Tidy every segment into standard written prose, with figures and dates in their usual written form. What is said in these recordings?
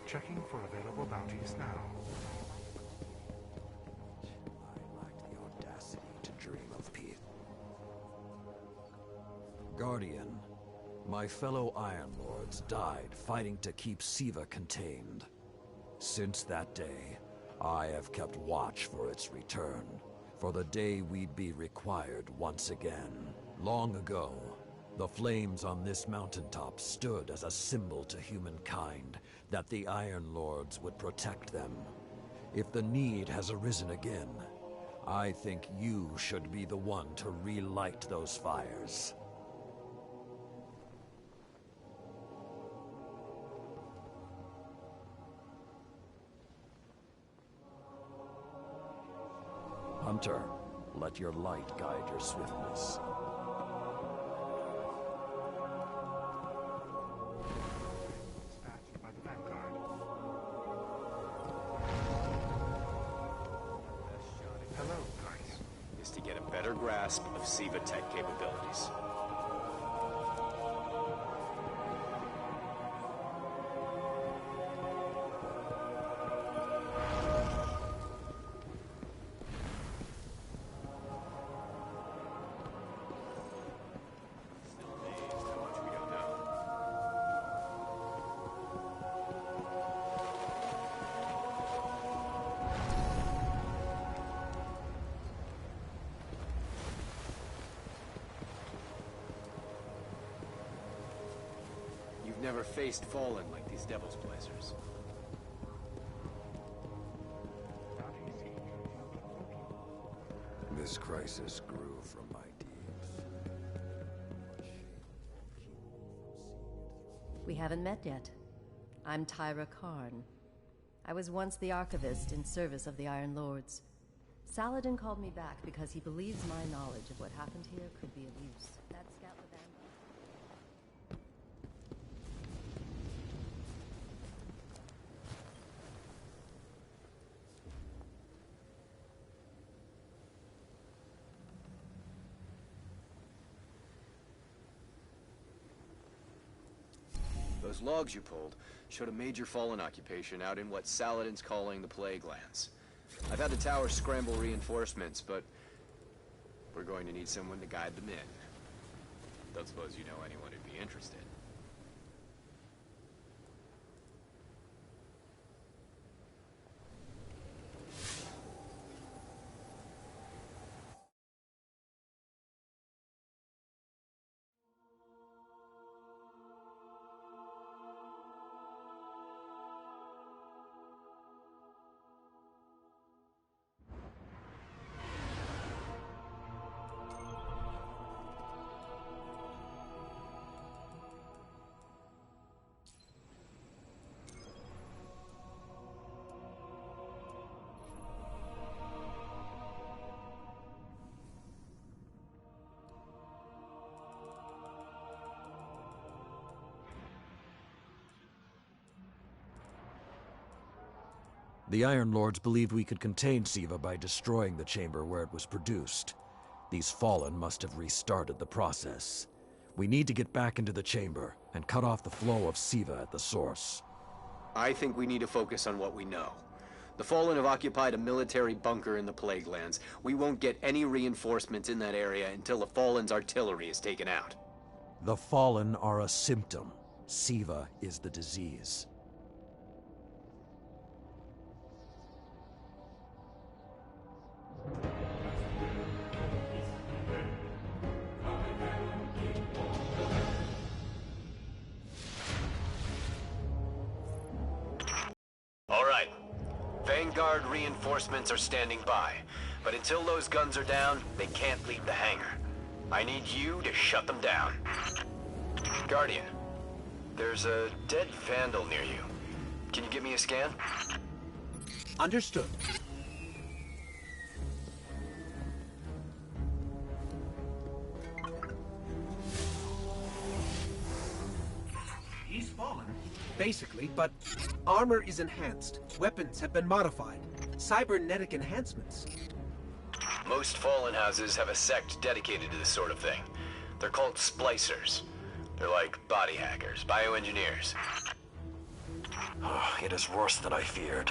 Checking for available bounties now. I lacked the audacity to dream of peace. Guardian, my fellow Iron Lords died fighting to keep Siva contained. Since that day, I have kept watch for its return, for the day we'd be required once again. Long ago, the flames on this mountaintop stood as a symbol to humankind that the Iron Lords would protect them. If the need has arisen again, I think you should be the one to relight those fires. Hunter, let your light guide your swiftness. Dispatched by the Vanguard. Hello, Guardian. Is to get a better grasp of Siva tech capabilities. Never faced Fallen like these Devil's Blazers. This crisis grew from my deeds. We haven't met yet. I'm Tyra Karn. I was once the Archivist in service of the Iron Lords. Saladin called me back because he believes my knowledge of what happened here could be of use. That scout the Vanguard. Those logs you pulled showed a major Fallen occupation out in what Saladin's calling the Plague Lands. I've had the tower scramble reinforcements, but we're going to need someone to guide them in. Don't suppose you know anyone who'd be interested. The Iron Lords believed we could contain Siva by destroying the chamber where it was produced. These Fallen must have restarted the process. We need to get back into the chamber and cut off the flow of Siva at the source. I think we need to focus on what we know. The Fallen have occupied a military bunker in the Plague Lands. We won't get any reinforcements in that area until the Fallen's artillery is taken out. The Fallen are a symptom. Siva is the disease. All right. Vanguard reinforcements are standing by, but until those guns are down, they can't leave the hangar. I need you to shut them down. Guardian, there's a dead Vandal near you. Can you give me a scan? Understood. He's fallen, basically, but armor is enhanced. Weapons have been modified. Cybernetic enhancements. Most Fallen houses have a sect dedicated to this sort of thing. They're called splicers. They're like body hackers, bioengineers. It is worse than I feared.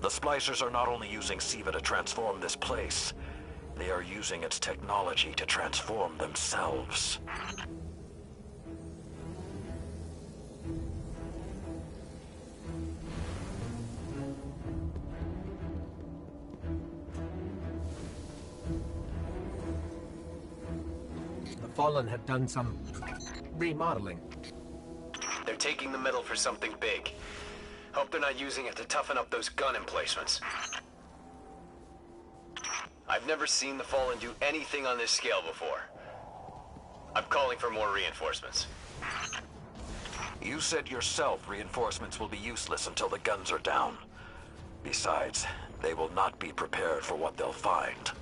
The splicers are not only using Siva to transform this place, they are using its technology to transform themselves. The Fallen have done some remodeling. They're taking the metal for something big. Hope they're not using it to toughen up those gun emplacements. I've never seen the Fallen do anything on this scale before. I'm calling for more reinforcements. You said yourself reinforcements will be useless until the guns are down. Besides, they will not be prepared for what they'll find.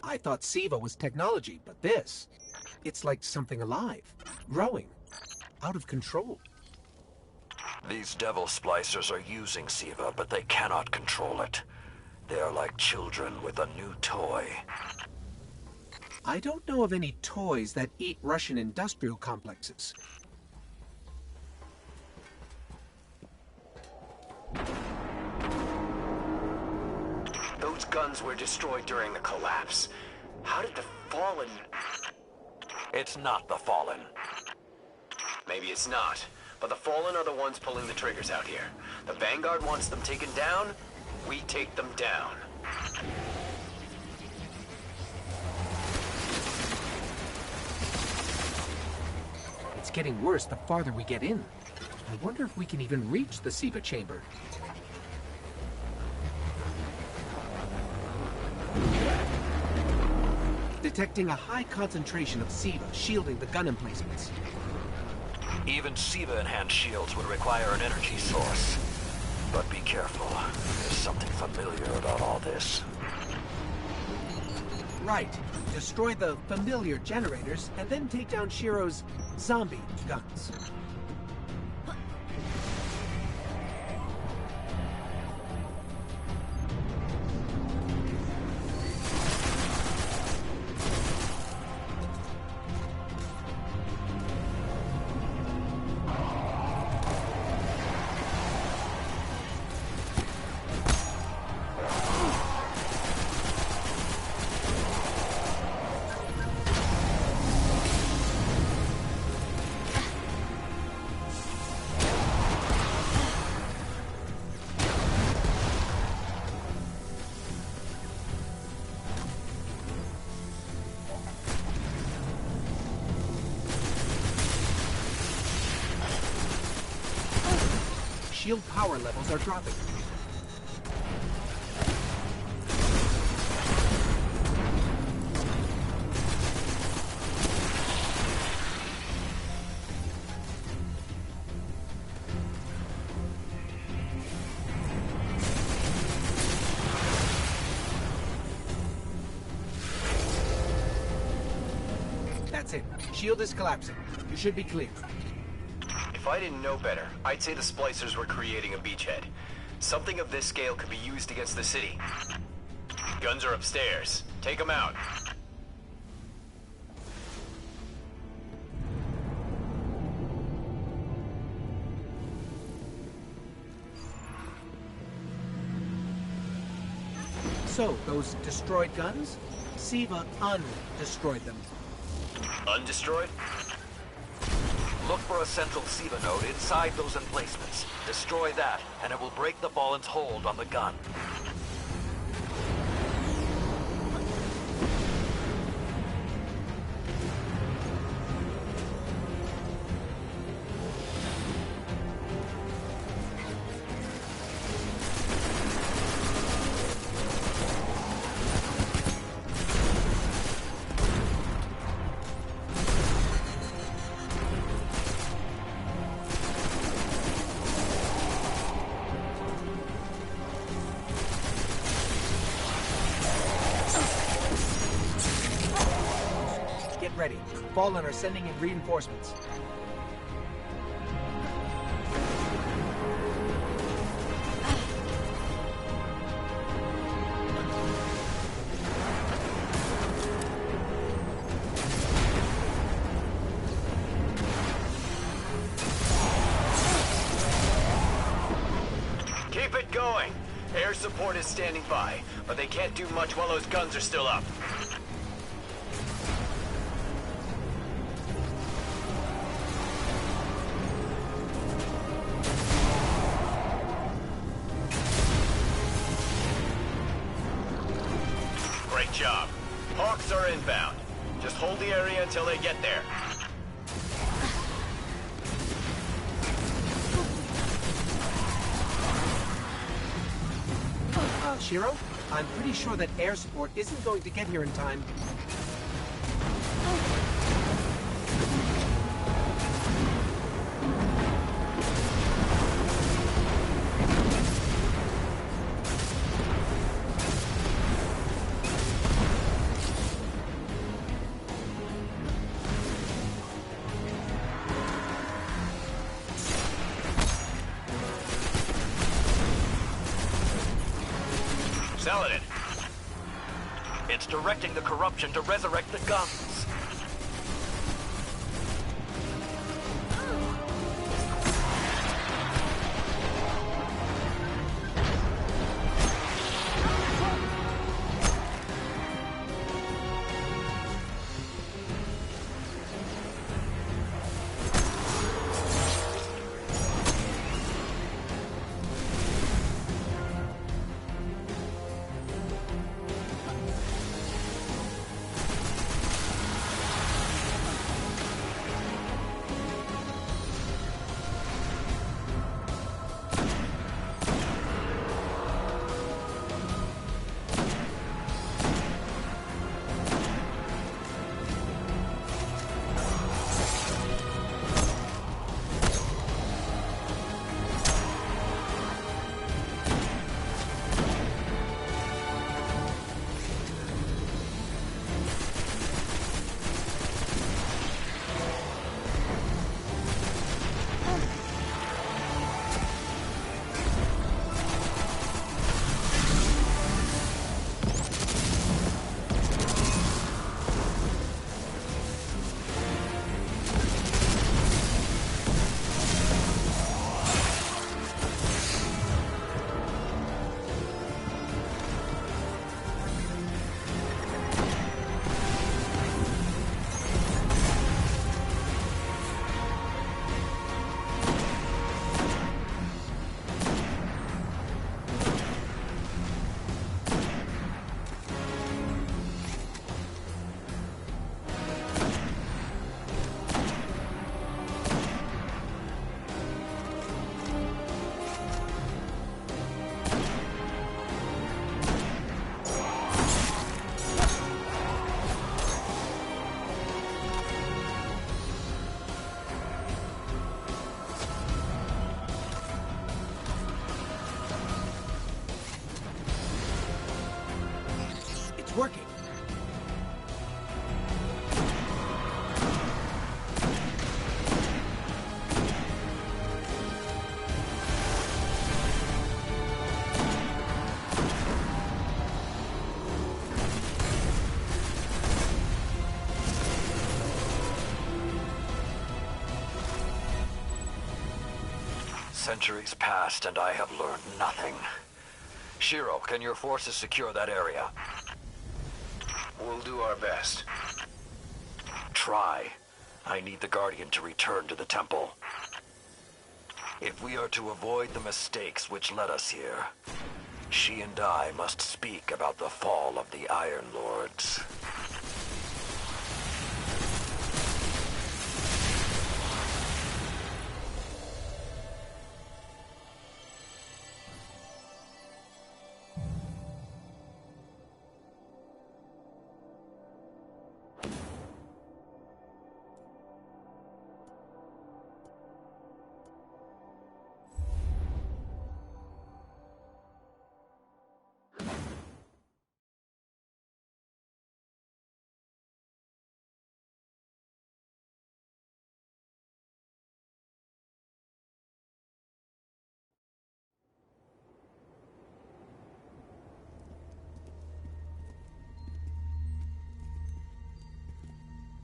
I thought Siva was technology, but this... it's like something alive, growing, out of control. These devil splicers are using Siva, but they cannot control it. They are like children with a new toy. I don't know of any toys that eat Russian industrial complexes. Those guns were destroyed during the collapse. How did the Fallen... It's not the Fallen. Maybe it's not, but the Fallen are the ones pulling the triggers out here. The Vanguard wants them taken down, we take them down. It's getting worse the farther we get in. I wonder if we can even reach the Siva chamber. Detecting a high concentration of Siva shielding the gun emplacements. Even Siva-enhanced shields would require an energy source. But be careful. There's something familiar about all this. Right. Destroy the familiar generators and then take down Shiro's zombie guns. Shield power levels are dropping. That's it. Shield is collapsing. You should be clear. If I didn't know better, I'd say the splicers were creating a beachhead. Something of this scale could be used against the city. Guns are upstairs. Take them out. So, those destroyed guns? Siva undestroyed them. Undestroyed? Look for a central SIVA node inside those emplacements. Destroy that, and it will break the Fallen's hold on the gun. Get ready. Fallen are sending in reinforcements. Keep it going. Air support is standing by, but they can't do much while those guns are still up. Great job. Hawks are inbound. Just hold the area until they get there. Shiro, I'm pretty sure that air support isn't going to get here in time. Saladin. It's directing the corruption to resurrect the guns. Centuries passed and I have learned nothing. Shiro, can your forces secure that area? We'll do our best. Try. I need the Guardian to return to the temple. If we are to avoid the mistakes which led us here, she and I must speak about the fall of the Iron Lords.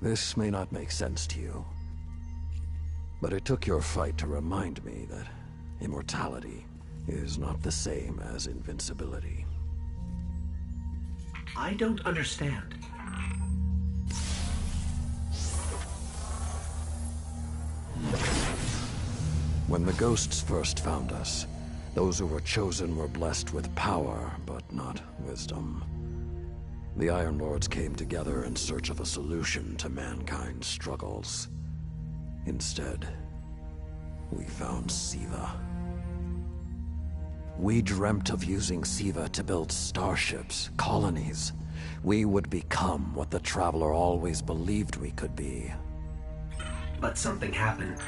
This may not make sense to you, but it took your fight to remind me that immortality is not the same as invincibility. I don't understand. When the ghosts first found us, those who were chosen were blessed with power, but not wisdom. The Iron Lords came together in search of a solution to mankind's struggles. Instead, we found Siva. We dreamt of using Siva to build starships, colonies. We would become what the Traveler always believed we could be. But something happened.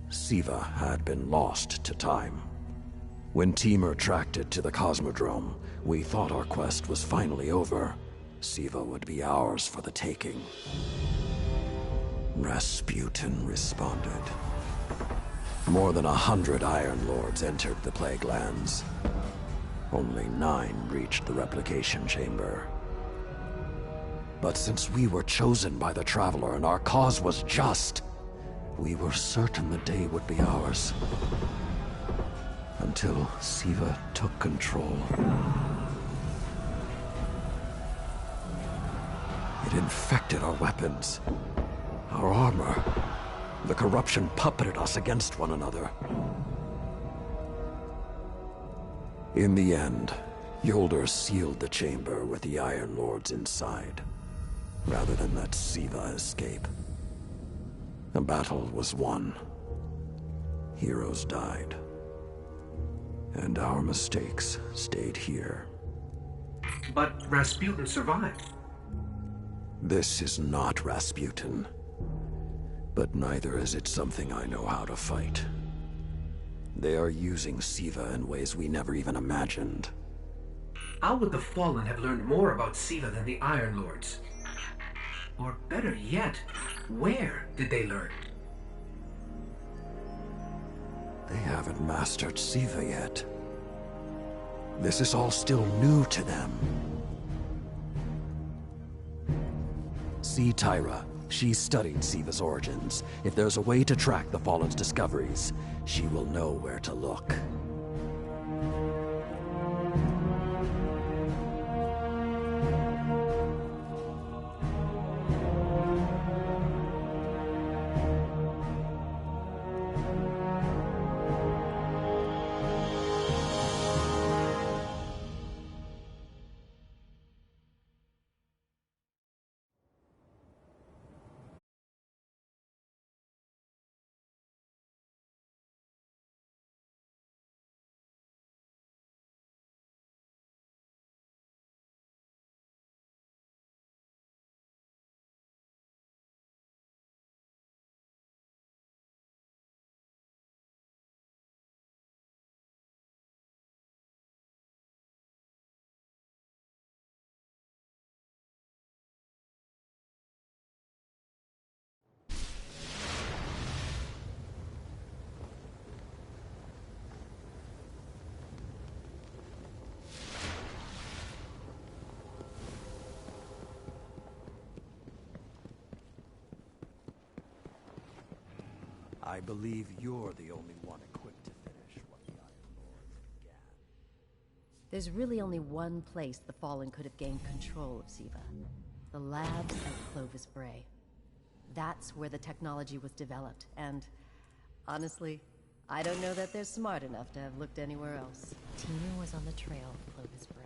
Siva had been lost to time. When Temur tracked it to the Cosmodrome, we thought our quest was finally over. Siva would be ours for the taking. Rasputin responded. More than 100 Iron Lords entered the Plague Lands. Only 9 reached the replication chamber. But since we were chosen by the Traveler and our cause was just, we were certain the day would be ours. Until Siva took control. It infected our weapons, our armor. The corruption puppeted us against one another. In the end, Yolder sealed the chamber with the Iron Lords inside, rather than let Siva escape. A battle was won. Heroes died. And our mistakes stayed here. But Rasputin survived. This is not Rasputin. But neither is it something I know how to fight. They are using Siva in ways we never even imagined. How would the Fallen have learned more about Siva than the Iron Lords? Or better yet, where did they learn? They haven't mastered Siva yet. This is all still new to them. See Tyra. She studied Siva's origins. If there's a way to track the Fallen's discoveries, she will know where to look. I believe you're the only one equipped to finish what the Iron Lord began. There's really only one place the Fallen could have gained control of Siva. The labs at Clovis Bray. That's where the technology was developed, and honestly, I don't know that they're smart enough to have looked anywhere else. Tina was on the trail of Clovis Bray.